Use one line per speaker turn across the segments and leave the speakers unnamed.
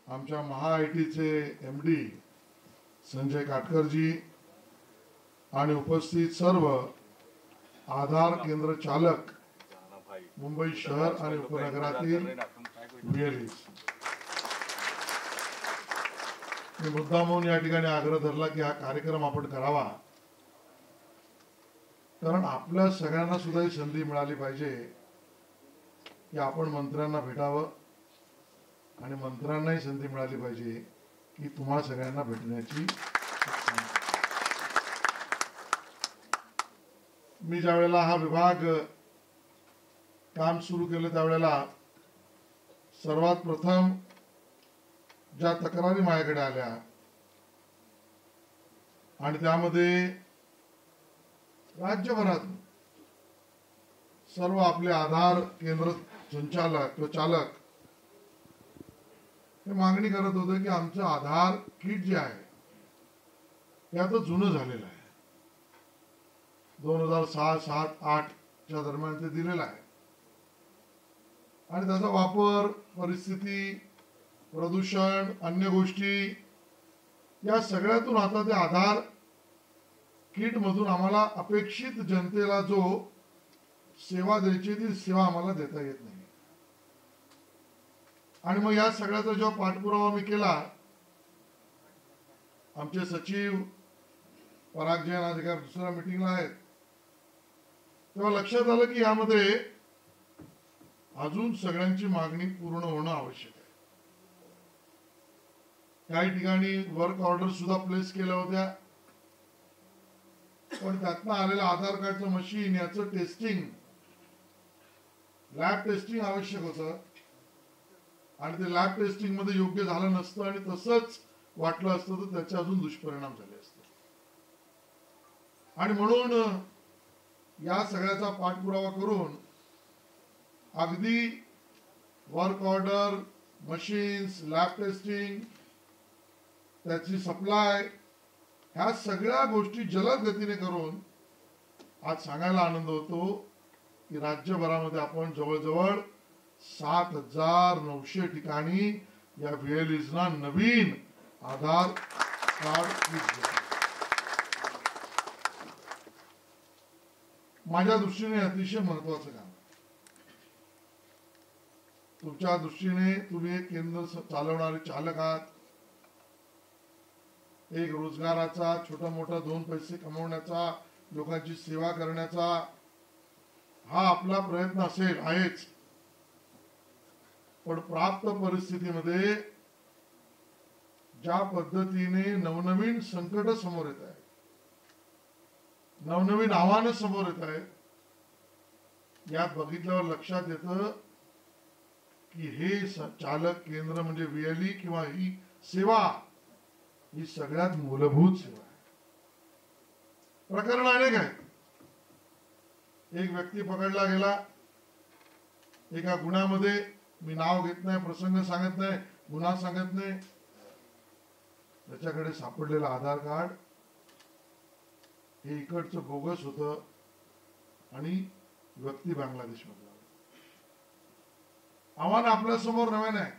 आमच्या महाआयटीचे एमडी संजय काटकरजी आणि उपस्थित सर्व आधार केंद्र चालक मुंबई शहर आणि उपनगरातील व्हीएलईज, मी मुद्दामून या ठिकाणी आग्रह धरला की हा कार्यक्रम आपण करावा, कारण आपल्या सगळ्यांना सुद्धा ही संधी मिळाली पाहिजे की आपण मंत्र्यांना भेटावं आणि मंत्र्यांनाही संधी मिळाली पाहिजे की तुम्हा सगळ्यांना भेटण्याची. मी ज्या वेळेला हा विभाग काम सुरू केलं त्यावेळेला सर्वात प्रथम ज्या तक्रारी माझ्याकडे आल्या आणि त्यामध्ये राज्यभरात सर्व आपले आधार केंद्र संचालक किंवा चालक हे मागणी करत होते की आमचं आधार किट जे आहे ते आता जुनं झालेलं आहे. 2006, 7, 8 च्या दरम्यान ते दिलेलं आहे आणि त्याचा वापर, परिस्थिती, प्रदूषण, अन्य गोष्टी या सगळ्यातून आता ते आधार किट मधून आम्हाला अपेक्षित जनतेला जो सेवा द्यायची ती सेवा आम्हाला देता येत नाही. आणि मग या सगळ्याचा जेव्हा पाठपुरावा मी केला, आमचे सचिव पराग जैन अधिकारी दुसऱ्या मीटिंगला आहेत, तेव्हा लक्षात आलं की यामध्ये अजून सगळ्यांची मागणी पूर्ण होणं आवश्यक आहे. काही ठिकाणी वर्क ऑर्डर सुद्धा प्लेस केल्या होत्या, पण त्यातनं आलेलं आधार कार्डचं मशीन याचं टेस्टिंग, लॅब टेस्टिंग आवश्यक होतं आणि ते लॅब टेस्टिंग मध्ये योग्य झालं नसतं आणि तसंच वाटलं असतं तर त्याचे अजून दुष्परिणाम झाले असते. आणि म्हणून या सगळ्याचा पाठपुरावा करून अगदी work order, machines, lab testing, त्याची सप्लाय, ह्या सगळ्या गोष्टी जलद गतीने करून आज सांगायला आनंद होतो की राज्यभरामध्ये आपण जवळजवळ 7,900 ठिकाणी या व्हीएलईजना नवीन आधार कार्ड दिले. माझ्या दृष्टीने अतिशय महत्वाचं काम. तुमच्या दृष्टीने तुम्ही एक केंद्र चालवणारे चालक आहात. एक रोजगाराचा, छोटा मोठा 2 पैसे कमवण्याचा, लोकांची सेवा करण्याचा हा आपला प्रयत्न असेल, आहेच. पण प्राप्त परिस्थितीमध्ये ज्या पद्धतीने नवनवीन संकट समोर येत आहेत, नवनवीन आव्हानं समोर येत आहेत, यात बघितल्यावर लक्षात येतं की हे चालक केंद्र म्हणजे व्हीएलई किंवा ही सेवा ही सगळ्यात मूलभूत सेवा आहे. प्रकरण अनेक आहेत. एक व्यक्ती पकडला गेला एका गुन्ह्यामध्ये, मी नाव घेत नाही, प्रसंग सांगत नाही, गुन्हा सांगत नाही, त्याच्याकडे सापडलेलं आधार कार्ड हे इकडचं बोगस होतं आणि व्यक्ती बांगलादेश मधला. आव्हान आपल्या समोर नव्याने आहे.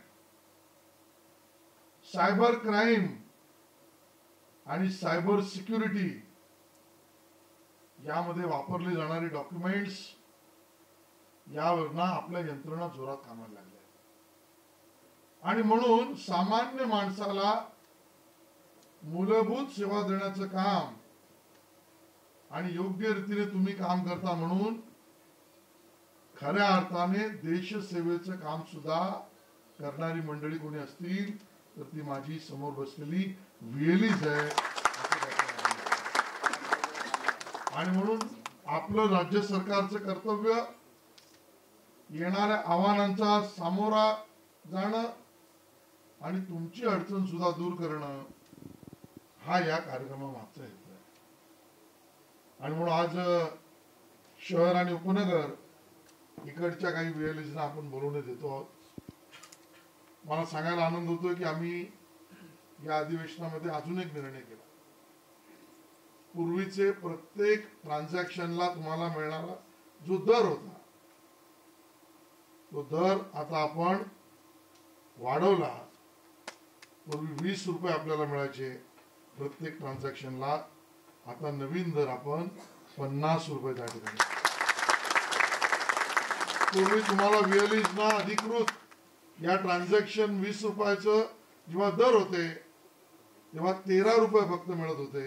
सायबर क्राईम आणि सायबर सिक्युरिटी यामध्ये वापरले जाणारे डॉक्युमेंट्स यावरनं आपल्या यंत्रणा जोरात कामाला लागल्या आणि म्हणून सामान्य माणसाला मूलभूत सेवा देण्याचं काम आणि योग्य रीतीने तुम्ही काम करता म्हणून खऱ्या अर्थाने देशसेवेचं काम सुद्धा करणारी मंडळी कोणी असतील तर ती माझी समोर बसलेली व्हीएलईज आहे. आणि म्हणून आपलं राज्य सरकारचं कर्तव्य येणाऱ्या आव्हानांचा सामोरा जाणं आणि तुमची अडचण सुद्धा दूर करणं हा या कार्यक्रमामागचा हेतू आहे. आणि म्हणून आज शहर आणि उपनगर इकडच्या काही व्हीएलईजना आपण बोलवण्यात येतो आहोत. मला सांगायला आनंद होतोय की आम्ही या अधिवेशनामध्ये अजून एक निर्णय केला. पूर्वीचे प्रत्येक ट्रान्झॅक्शनला तुम्हाला मिळणारा जो दर होता तो दर आता आपण वाढवला पूर्वी 20 रुपये आपल्याला मिळायचे प्रत्येक ट्रान्झॅक्शनला, आता नवीन दर आपण 50 रुपये त्या ठिकाणी. पूर्वी तुम्हाला VLEs ना अधिकृत या ट्रान्झॅक्शन 20 रुपयाचं जेव्हा दर होते तेव्हा 13 रुपये फक्त मिळत होते.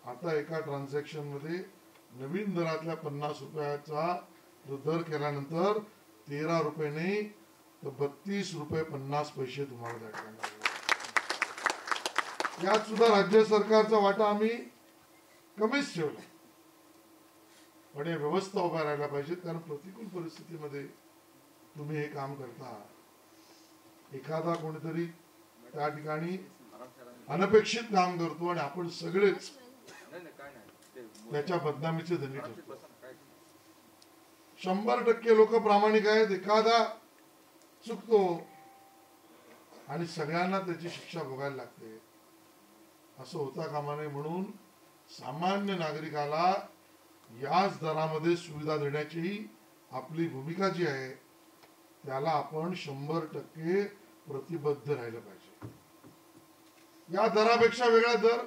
आता एका ट्रान्झॅक्शन मध्ये नवीन दरातल्या 50 रुपयाचा जो दर केल्यानंतर 13 रुपये नाही तर 32 रुपये 50 पैसे तुम्हाला द्यावे लागणार. यात सुद्धा राज्य सरकारचा वाटा आम्ही कमीच ठेवला. पण या व्यवस्था उभ्या राहायला पाहिजेत, कारण प्रतिकूल परिस्थितीमध्ये तुम्ही हे काम करता. एखादा कोणीतरी त्या ठिकाणी अनपेक्षित काम करतो आणि आपण सगळेच त्याच्या बदनामीचे धनी ठरतो. 100% लोक प्रामाणिक आहेत, एखादा चुकतो आणि सगळ्यांना त्याची शिक्षा भोगायला लागते. असं होता कामा नये. म्हणून सामान्य नागरिकाला याच दरामध्ये सुविधा देण्याची आपली भूमिका जी आहे त्याला आपण 100% प्रतिबद्ध राहिलं पाहिजे. या दरापेक्षा वेगळा दर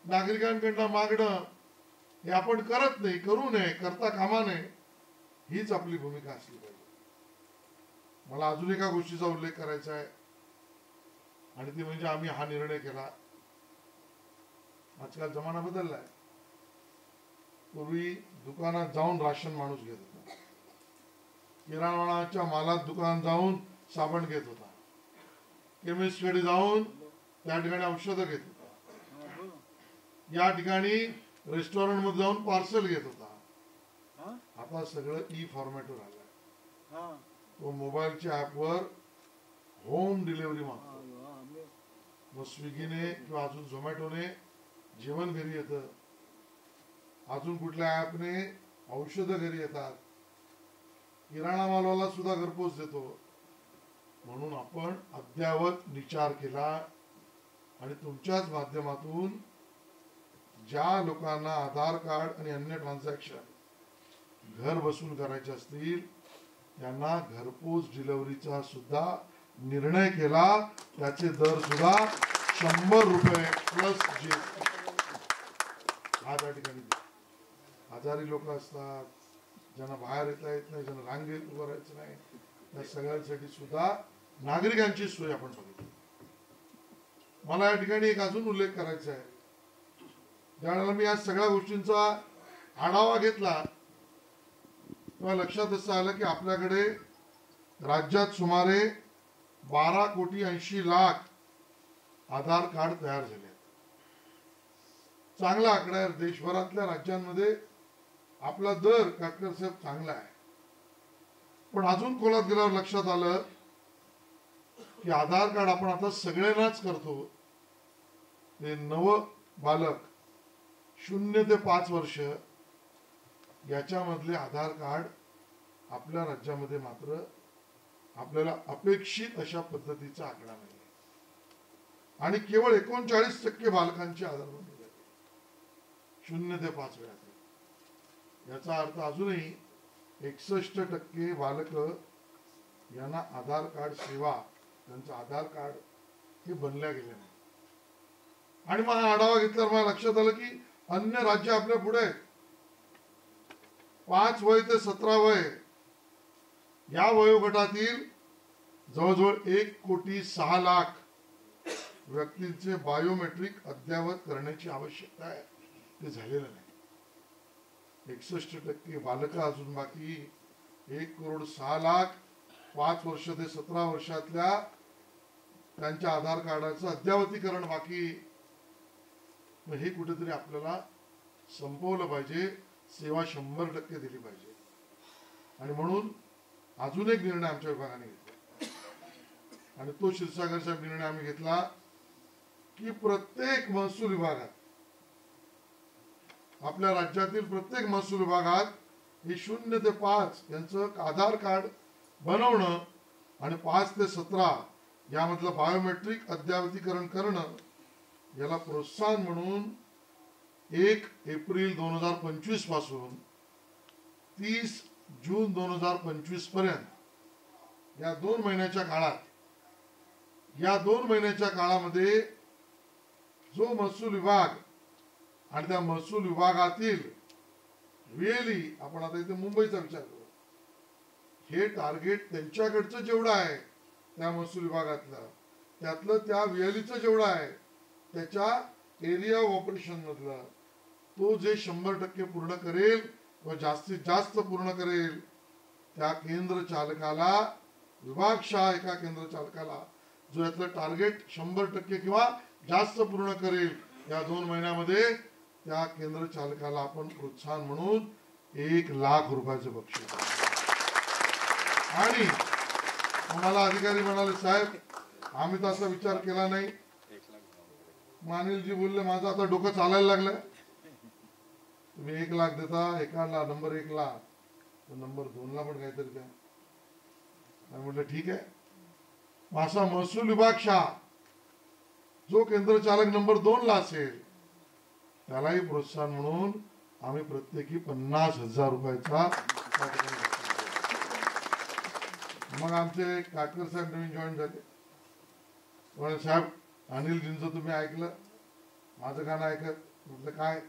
नागरिकांकडनं मागणं हे आपण करत नाही, करू नये, करता कामा नये, हीच आपली भूमिका असली पाहिजे. मला अजून एका गोष्टीचा उल्लेख करायचा आहे आणि ती म्हणजे आम्ही हा निर्णय केला. आजकाल जमाना बदललाय. पूर्वी दुकानात जाऊन राशन माणूस घेत होता, किराणाच्या मालात दुकान जाऊन साबण घेत होता, केमिस्ट कडे जाऊन त्या ठिकाणी औषधं घेत होता, या ठिकाणी रेस्टॉरंट मध्ये जाऊन पार्सल घेत होता. आता सगळं ई फॉर्मॅटवर आलंय. तो मोबाईलच्या ऍपवर होम डिलिव्हरी मागतो. मग स्विगीने किंवा अजून झोमॅटोने जेवण घरी येतं, अजून कुठल्या ऍपने औषधं घरी येतात, किराणा मालवाला सुद्धा घरपोच देतो. म्हणून आपण अद्यावत विचार केला आणि तुमच्याच माध्यमातून ज्या लोकांना आधार कार्ड आणि अन्य ट्रान्झॅक्शन घर बसून करायचे असतील त्यांना घरपोच डिलिव्हरीचा सुद्धा निर्णय केला. त्याचे दर सुद्धा 100 रुपये प्लस GST. हा त्या ठिकाणी आजारी लोक असतात, ज्यांना बाहेर येता येत नाही, ज्यांना रांगेत उभं राहायचं नाही, त्या सगळ्यांसाठी सुद्धा नागरिकांची सोय आपण बघितली. मला या ठिकाणी एक अजून उल्लेख करायचा आहे. ज्यावेळेला मी या सगळ्या गोष्टींचा आढावा घेतला तेव्हा लक्षात असं आलं की आपल्याकडे राज्यात सुमारे 12,80,00,000 आधार कार्ड तयार झाले. चांगला आकडा आहे. देशभरातल्या राज्यांमध्ये आपला दर काटकर साहेब चांगला आहे. पण अजून खोलात गेल्यावर लक्षात आलं की आधार कार्ड आपण आता सगळ्यांनाच करतो. ते नव बालक 0 ते 5 वर्ष याच्यामधले आधार कार्ड आपल्या राज्यामध्ये मात्र आपल्याला अपेक्षित अशा पद्धतीचा आकडा नाही आणि केवळ 39% बालकांची आधार नोंदणी झाली 0 ते 5 वयात. याचा अर्थ अजूनही 61% बालक यांना आधार कार्ड सेवा, त्यांचं आधार कार्ड हे बनल्या गेले नाही. आणि मग आढावा घेतल्यावर मला लक्षात आलं की अन्य राज्य आपल्या पुढे 5 वय ते 17 वय या वयोगटातील जवळजवळ 1,06,00,000 व्यक्तींचे बायोमेट्रिक अद्यावत करण्याची आवश्यकता आहे. ते झालेलं नाही. 61% बालक अजून बाकी, 1,06,00,000 5 वर्ष ते 17 वर्षातल्या त्यांच्या आधार कार्डाचं अद्यावतीकरण बाकी. हे कुठेतरी आपल्याला संपवलं पाहिजे. सेवा 100% दिली पाहिजे. आणि म्हणून अजून एक निर्णय आमच्या विभागाने घेतला आणि तो क्षीरसागर साहेब निर्णय आम्ही घेतला की प्रत्येक महसूल विभागात, आपल्या राज्यातील प्रत्येक महसूल विभागात हे 0 ते 5 यांचं आधार कार्ड बनवणं आणि 5 ते 17 यामधलं बायोमेट्रिक अद्यावतीकरण करणं याला प्रोत्साहन म्हणून 1 एप्रिल 2025 पासून 30 जून 2025 पर्यंत या 2 महिन्याच्या काळात या 2 महिन्याच्या काळामध्ये जो महसूल विभाग आणि त्या महसूल विभागातील रिअली आपण आता इथे मुंबईचा विचार करू, हे टार्गेट त्यांच्याकडचं जेवढं आहे त्या महसूल विभागातलं, त्यातलं त्या वेलीचं जेवढं आहे त्याच्या एरिया ऑफ ऑपरेशन मधलं तो जे 100% पूर्ण करेल व जास्तीत जास्त पूर्ण करेल, त्या केंद्र चालकाला, विभागशः एका केंद्र चालकाला जो यातलं टार्गेट 100% किंवा जास्त पूर्ण करेल, या 2 महिन्यामध्ये त्या केंद्र चालकाला आपण प्रोत्साहन म्हणून 1 लाख रुपयाचं बक्षीस. आणि कोणाला अधिकारी म्हणाले साहेब आम्ही तर असा विचार केला नाही. अनिलजी बोलले माझं आता डोकं चालायला लागलं, तुम्ही 1 लाख देता, एकाला नंबर 1 ला तर नंबर 2 ला पण काहीतरी द्या. म्हटलं ठीक आहे. असा महसूल विभागशः जो केंद्र चालक नंबर 2 ला असेल त्यालाही प्रोत्साहन म्हणून आम्ही प्रत्येकी 50,000 रुपयाचा. मग आमचे काटकर साहेब नवीन जॉईन झाले. म्हणे साहेब अनिलजींचं तुम्ही ऐकलं, माझं गाणं ऐकत. म्हटलं काय?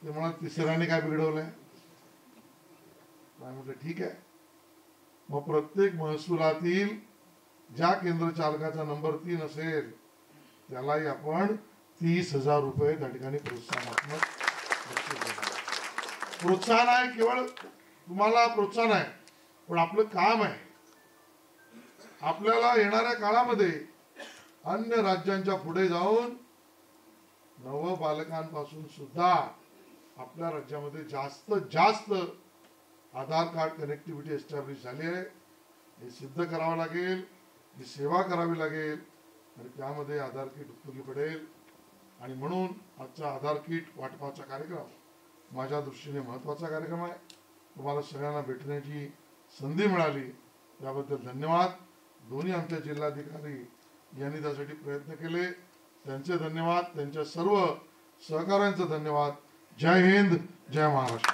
ते म्हणा तिसऱ्याने काय बिघडवलंय. म्हटलं ठीक आहे. मग प्रत्येक महसुलातील ज्या केंद्र चालकाचा नंबर 3 असेल त्यालाही आपण 30,000 रुपये त्या ठिकाणी प्रोत्साहनात्मक प्रोत्साहन आहे. केवळ तुम्हाला प्रोत्साहन आहे, पण आपलं काम आहे. आपल्याला येणाऱ्या काळामध्ये अन्य राज्यांच्या पुढे जाऊन नव बालकांपासून सुद्धा आपल्या राज्यामध्ये जास्तीत जास्त आधार कार्ड कनेक्टिव्हिटी एस्टॅब्लिश झाली आहे. हे सिद्ध करावं लागेल, ही सेवा करावी लागेल आणि त्यामध्ये आधार किट उपयोगी पडेल. आणि म्हणून आजचा आधार किट वाटपाचा कार्यक्रम माझ्या दृष्टीने महत्त्वाचा कार्यक्रम आहे. तुम्हाला सगळ्यांना भेटण्याची संधी मिळाली त्याबद्दल धन्यवाद. दोन्ही आमच्या जिल्हाधिकारी यांनी त्यासाठी प्रयत्न केले, त्यांचे धन्यवाद. त्यांच्या सर्व सहकाऱ्यांचा धन्यवाद. जय हिंद, जय महाराष्ट्र.